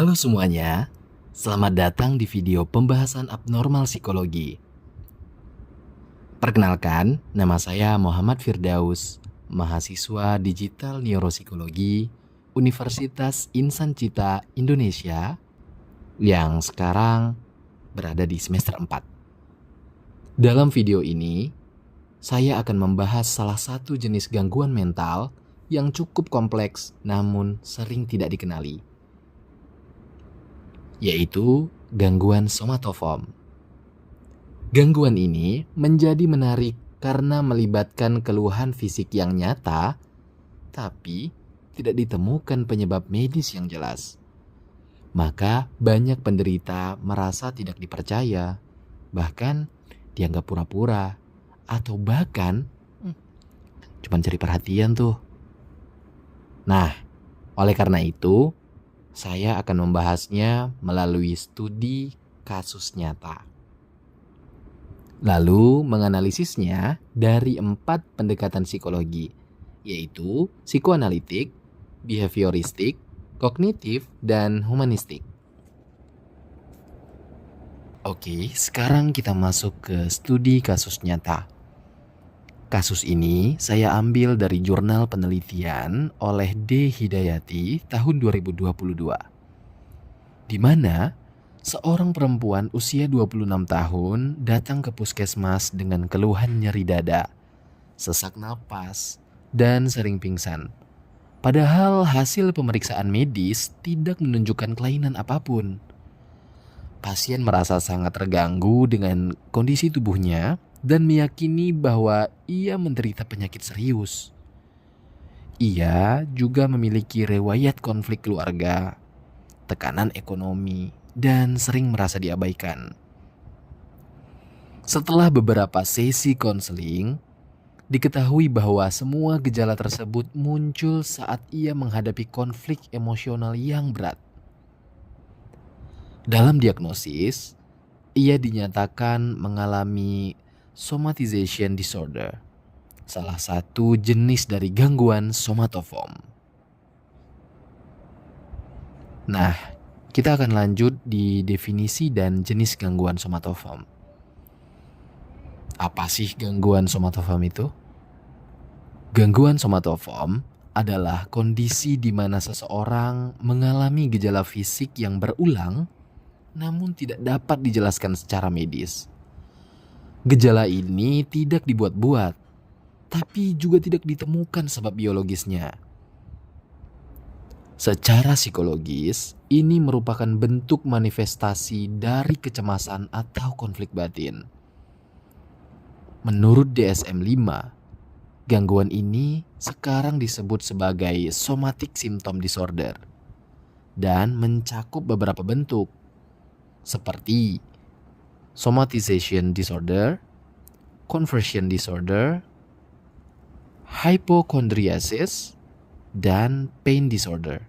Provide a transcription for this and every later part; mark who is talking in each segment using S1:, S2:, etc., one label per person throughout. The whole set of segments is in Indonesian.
S1: Halo semuanya, selamat datang di video pembahasan abnormal psikologi. Perkenalkan, nama saya Muhammad Firdaus, mahasiswa digital neuropsikologi Universitas Insan Cita Indonesia yang sekarang berada di semester 4. Dalam video ini, saya akan membahas salah satu jenis gangguan mental yang cukup kompleks namun sering tidak dikenali, yaitu gangguan somatoform. Gangguan ini menjadi menarik karena melibatkan keluhan fisik yang nyata, tapi tidak ditemukan penyebab medis yang jelas. Maka banyak penderita merasa tidak dipercaya, bahkan dianggap pura-pura, atau bahkan cuma cari perhatian tuh. Nah, oleh karena itu, saya akan membahasnya melalui studi kasus nyata. Lalu menganalisisnya dari 4 pendekatan psikologi, yaitu psikoanalitik, behavioristik, kognitif, dan humanistik. Oke, sekarang kita masuk ke studi kasus nyata. Kasus ini saya ambil dari jurnal penelitian oleh D. Hidayati tahun 2022, di mana seorang perempuan usia 26 tahun datang ke puskesmas dengan keluhan nyeri dada, sesak napas, dan sering pingsan. Padahal hasil pemeriksaan medis tidak menunjukkan kelainan apapun. Pasien merasa sangat terganggu dengan kondisi tubuhnya dan meyakini bahwa ia menderita penyakit serius. Ia juga memiliki riwayat konflik keluarga, tekanan ekonomi, dan sering merasa diabaikan. Setelah beberapa sesi konseling, diketahui bahwa semua gejala tersebut muncul saat ia menghadapi konflik emosional yang berat. Dalam diagnosis, ia dinyatakan mengalami somatization disorder, salah satu jenis dari gangguan somatoform. Nah, kita akan lanjut di definisi dan jenis gangguan somatoform. Apa sih gangguan somatoform itu? Gangguan somatoform adalah kondisi di mana seseorang mengalami gejala fisik yang berulang namun tidak dapat dijelaskan secara medis. Gejala ini tidak dibuat-buat, tapi juga tidak ditemukan sebab biologisnya. Secara psikologis, ini merupakan bentuk manifestasi dari kecemasan atau konflik batin. Menurut DSM-5, gangguan ini sekarang disebut sebagai somatic symptom disorder dan mencakup beberapa bentuk seperti somatization disorder, conversion disorder, hypochondriasis, dan pain disorder.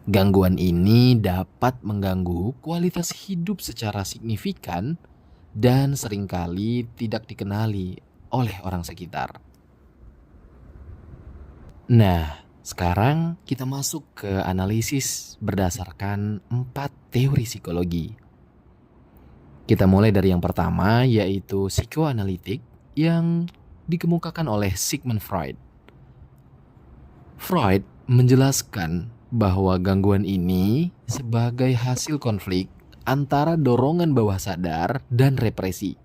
S1: Gangguan ini dapat mengganggu kualitas hidup secara signifikan dan seringkali tidak dikenali oleh orang sekitar. Nah, sekarang kita masuk ke analisis berdasarkan 4 teori psikologi. Kita mulai dari yang pertama, yaitu psikoanalitik yang dikemukakan oleh Sigmund Freud. Freud menjelaskan bahwa gangguan ini sebagai hasil konflik antara dorongan bawah sadar dan represi.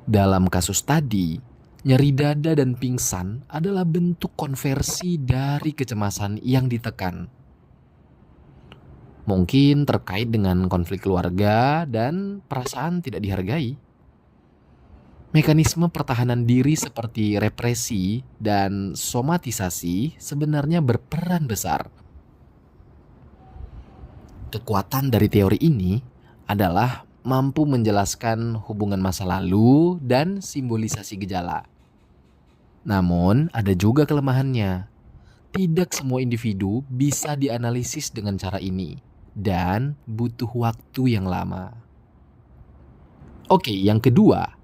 S1: Dalam kasus tadi, nyeri dada dan pingsan adalah bentuk konversi dari kecemasan yang ditekan. Mungkin terkait dengan konflik keluarga dan perasaan tidak dihargai. Mekanisme pertahanan diri seperti represi dan somatisasi sebenarnya berperan besar. Kekuatan dari teori ini adalah mampu menjelaskan hubungan masa lalu dan simbolisasi gejala. Namun, ada juga kelemahannya. Tidak semua individu bisa dianalisis dengan cara ini dan butuh waktu yang lama. Oke, yang kedua,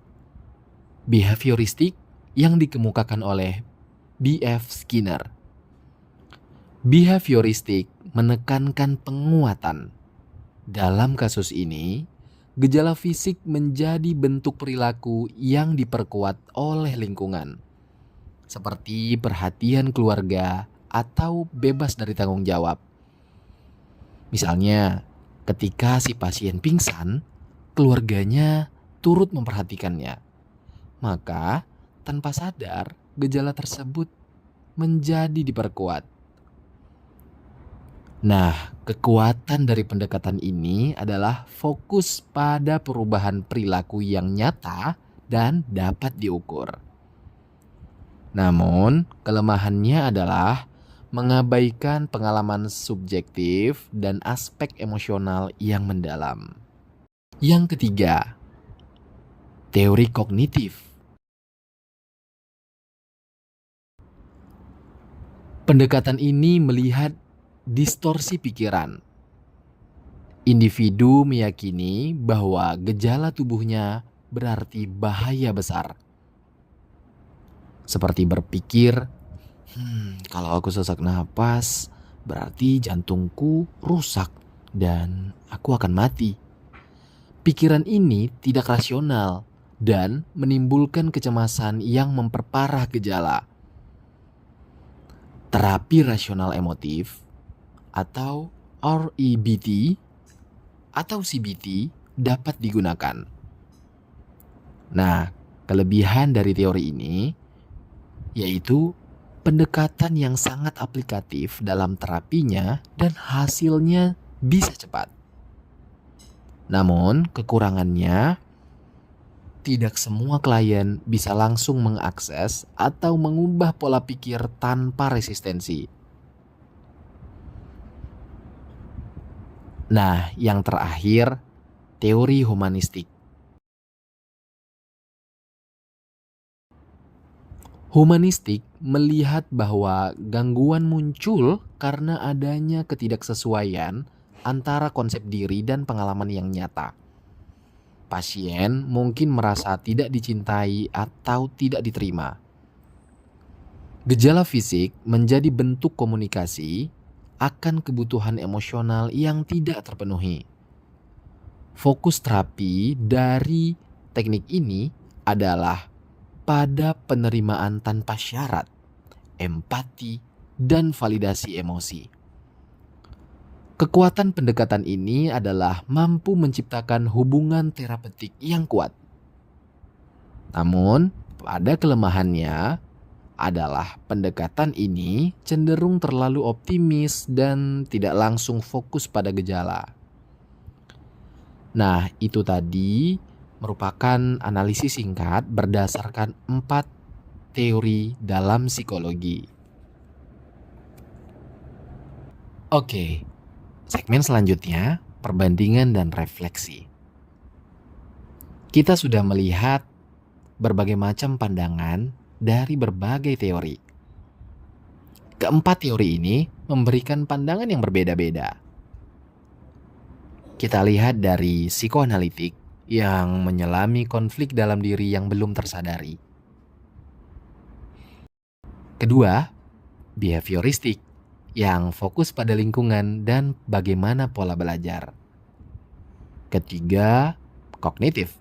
S1: behavioristik yang dikemukakan oleh B.F. Skinner. Behavioristik menekankan penguatan. Dalam kasus ini, gejala fisik menjadi bentuk perilaku yang diperkuat oleh lingkungan, seperti perhatian keluarga atau bebas dari tanggung jawab. Misalnya, ketika si pasien pingsan, keluarganya turut memperhatikannya. Maka, tanpa sadar, gejala tersebut menjadi diperkuat. Nah, kekuatan dari pendekatan ini adalah fokus pada perubahan perilaku yang nyata dan dapat diukur. Namun, kelemahannya adalah mengabaikan pengalaman subjektif dan aspek emosional yang mendalam. Yang ketiga, teori kognitif. Pendekatan ini melihat distorsi pikiran. Individu meyakini bahwa gejala tubuhnya berarti bahaya besar. Seperti berpikir, kalau aku sesak napas, berarti jantungku rusak dan aku akan mati. Pikiran ini tidak rasional dan menimbulkan kecemasan yang memperparah gejala. Terapi rasional emotif atau REBT atau CBT dapat digunakan. Nah, kelebihan dari teori ini yaitu pendekatan yang sangat aplikatif dalam terapinya dan hasilnya bisa cepat. Namun, kekurangannya tidak semua klien bisa langsung mengakses atau mengubah pola pikir tanpa resistensi. Nah, yang terakhir, teori humanistik. Humanistik melihat bahwa gangguan muncul karena adanya ketidaksesuaian antara konsep diri dan pengalaman yang nyata. Pasien mungkin merasa tidak dicintai atau tidak diterima. Gejala fisik menjadi bentuk komunikasi akan kebutuhan emosional yang tidak terpenuhi. Fokus terapi dari teknik ini adalah pada penerimaan tanpa syarat, empati, dan validasi emosi. Kekuatan pendekatan ini adalah mampu menciptakan hubungan terapeutik yang kuat. Namun, pada kelemahannya adalah pendekatan ini cenderung terlalu optimis dan tidak langsung fokus pada gejala. Nah, itu tadi merupakan analisis singkat berdasarkan 4 teori dalam psikologi. Oke. Segmen selanjutnya, perbandingan dan refleksi. Kita sudah melihat berbagai macam pandangan dari berbagai teori. Keempat teori ini memberikan pandangan yang berbeda-beda. Kita lihat dari psikoanalitik yang menyelami konflik dalam diri yang belum tersadari. Kedua, behavioristik yang fokus pada lingkungan dan bagaimana pola belajar. Ketiga, kognitif,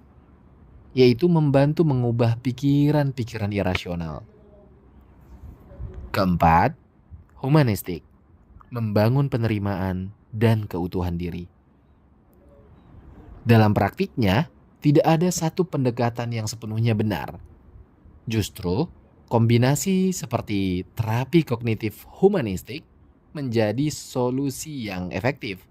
S1: yaitu membantu mengubah pikiran-pikiran irasional. Keempat, humanistik, membangun penerimaan dan keutuhan diri. Dalam praktiknya, tidak ada satu pendekatan yang sepenuhnya benar. Justru, kombinasi seperti terapi kognitif humanistik menjadi solusi yang efektif.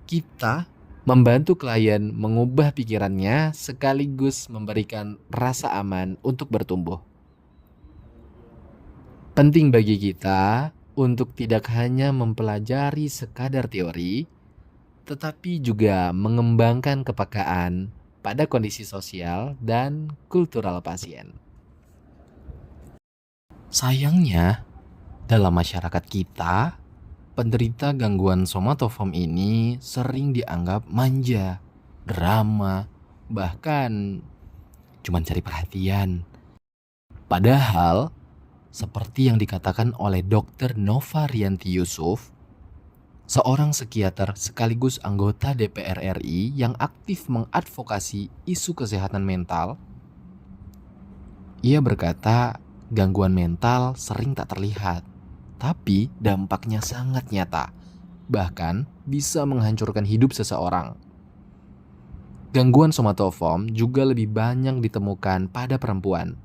S1: Kita membantu klien mengubah pikirannya sekaligus memberikan rasa aman untuk bertumbuh. Penting bagi kita untuk tidak hanya mempelajari sekadar teori, tetapi juga mengembangkan kepekaan pada kondisi sosial dan kultural pasien. Sayangnya, dalam masyarakat kita, penderita gangguan somatoform ini sering dianggap manja, drama, bahkan cuma cari perhatian. Padahal, seperti yang dikatakan oleh Dr. Nova Rianti Yusuf, seorang psikiater sekaligus anggota DPR RI yang aktif mengadvokasi isu kesehatan mental. Ia berkata, gangguan mental sering tak terlihat, tapi dampaknya sangat nyata, bahkan bisa menghancurkan hidup seseorang. Gangguan somatoform juga lebih banyak ditemukan pada perempuan,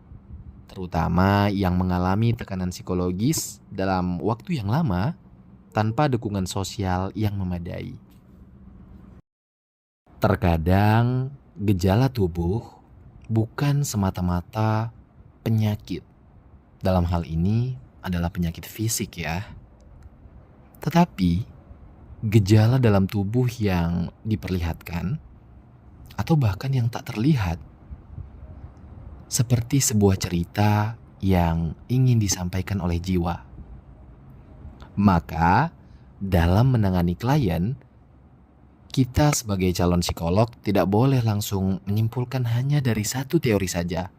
S1: terutama yang mengalami tekanan psikologis dalam waktu yang lama tanpa dukungan sosial yang memadai. Terkadang gejala tubuh bukan semata-mata penyakit. Dalam hal ini adalah penyakit fisik ya. Tetapi gejala dalam tubuh yang diperlihatkan atau bahkan yang tak terlihat seperti sebuah cerita yang ingin disampaikan oleh jiwa. Maka dalam menangani klien, kita sebagai calon psikolog tidak boleh langsung menyimpulkan hanya dari satu teori saja.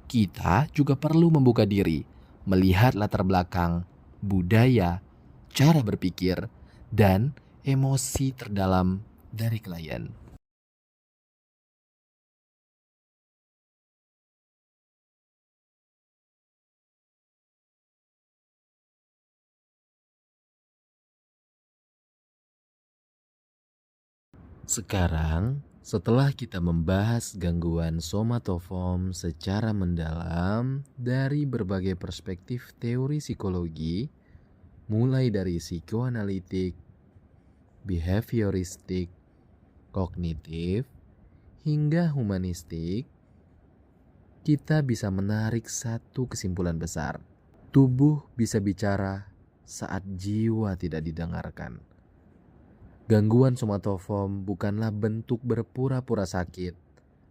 S1: Kita juga perlu membuka diri, melihat latar belakang, budaya, cara berpikir, dan emosi terdalam dari klien. Sekarang, setelah kita membahas gangguan somatoform secara mendalam dari berbagai perspektif teori psikologi, mulai dari psikoanalitik, behavioristik, kognitif, hingga humanistik, kita bisa menarik satu kesimpulan besar. Tubuh bisa bicara saat jiwa tidak didengarkan. Gangguan somatoform bukanlah bentuk berpura-pura sakit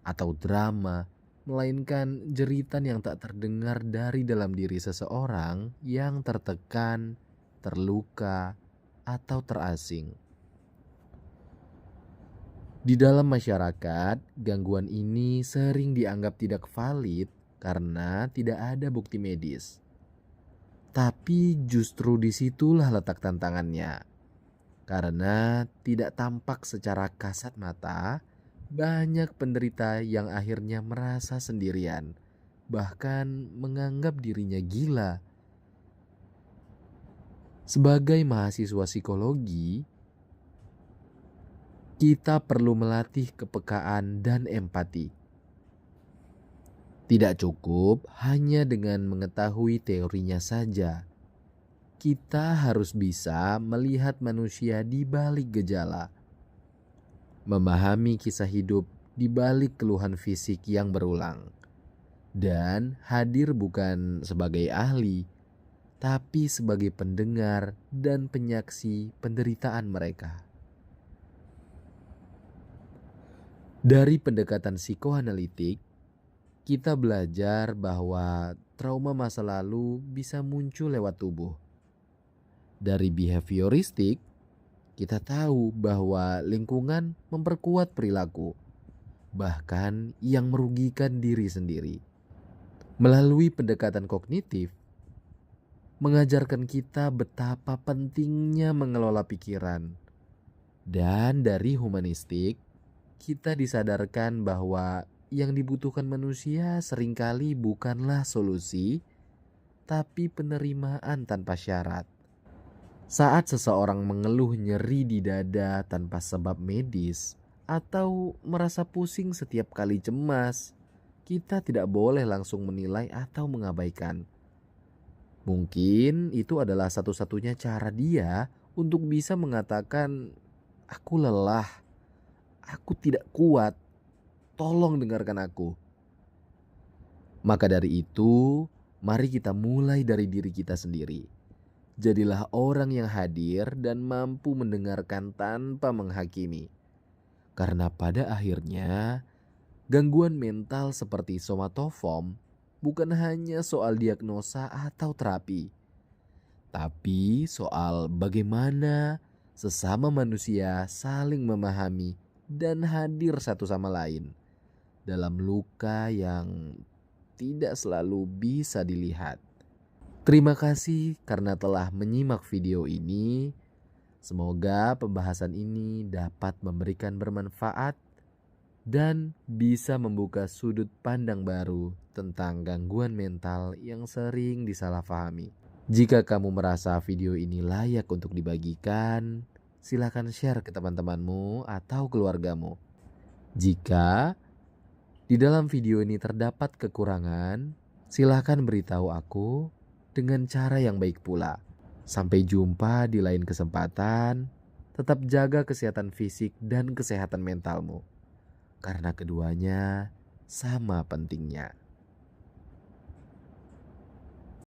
S1: atau drama, melainkan jeritan yang tak terdengar dari dalam diri seseorang yang tertekan, terluka, atau terasing. Di dalam masyarakat, gangguan ini sering dianggap tidak valid karena tidak ada bukti medis. Tapi justru disitulah letak tantangannya. Karena tidak tampak secara kasat mata, banyak penderita yang akhirnya merasa sendirian, bahkan menganggap dirinya gila. Sebagai mahasiswa psikologi, kita perlu melatih kepekaan dan empati. Tidak cukup hanya dengan mengetahui teorinya saja. Kita harus bisa melihat manusia di balik gejala, memahami kisah hidup di balik keluhan fisik yang berulang, dan hadir bukan sebagai ahli, tapi sebagai pendengar dan penyaksi penderitaan mereka. Dari pendekatan psikoanalitik, kita belajar bahwa trauma masa lalu bisa muncul lewat tubuh. Dari behavioristik, kita tahu bahwa lingkungan memperkuat perilaku, bahkan yang merugikan diri sendiri. Melalui pendekatan kognitif, mengajarkan kita betapa pentingnya mengelola pikiran. Dan dari humanistik, kita disadarkan bahwa yang dibutuhkan manusia seringkali bukanlah solusi, tapi penerimaan tanpa syarat. Saat seseorang mengeluh nyeri di dada tanpa sebab medis atau merasa pusing setiap kali cemas, kita tidak boleh langsung menilai atau mengabaikan. Mungkin itu adalah satu-satunya cara dia untuk bisa mengatakan, "Aku lelah, aku tidak kuat, tolong dengarkan aku." Maka dari itu, mari kita mulai dari diri kita sendiri. Jadilah orang yang hadir dan mampu mendengarkan tanpa menghakimi. Karena pada akhirnya, gangguan mental seperti somatoform bukan hanya soal diagnosa atau terapi, tapi soal bagaimana sesama manusia saling memahami dan hadir satu sama lain dalam luka yang tidak selalu bisa dilihat. Terima kasih karena telah menyimak video ini. Semoga pembahasan ini dapat memberikan bermanfaat dan bisa membuka sudut pandang baru tentang gangguan mental yang sering disalahpahami. Jika kamu merasa video ini layak untuk dibagikan, silakan share ke teman-temanmu atau keluargamu. Jika di dalam video ini terdapat kekurangan, silakan beritahu aku dengan cara yang baik pula. Sampai jumpa di lain kesempatan. Tetap jaga kesehatan fisik dan kesehatan mentalmu, karena keduanya sama pentingnya.